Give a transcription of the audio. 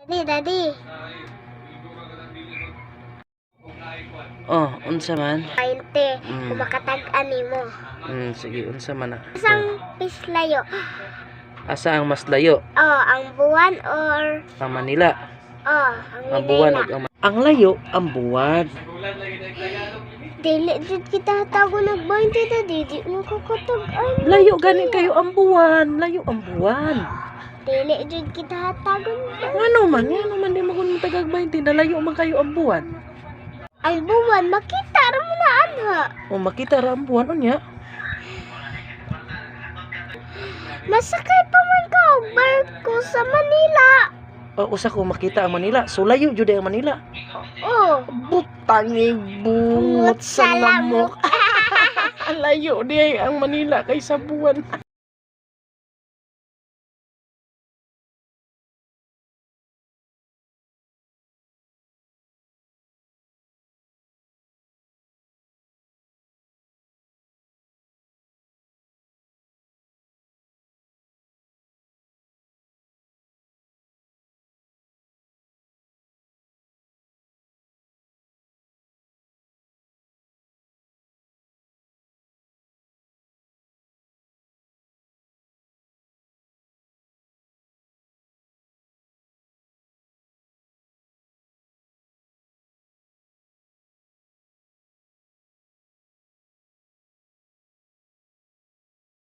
Daddy. Oh, unsa man? 20. Kumakatag-an mo. Sige, unsa man na? Isang pislayo. Asa ang mas layo? Ang buwan or... Ang Manila. Ang buwan Manila. ug ang layo, ang buwan. Dili, dito kita tago nag-20 daddy. Di mo kakatag-an. Layo gani kayo ang buwan. Layo ang buwan. Dili, dito kita tago Ano man di mo kun matagag 20 na layo man kayo ang buwan. Ang buwan, makita mo na anha. O makita ra ang buwan unya. Masakay pa man ka og barko sa Manila. Usa ko makita ang Manila. So layo jud ang Manila. Butangig bungot sa lamok. Layo di ang Manila kaysa buwan.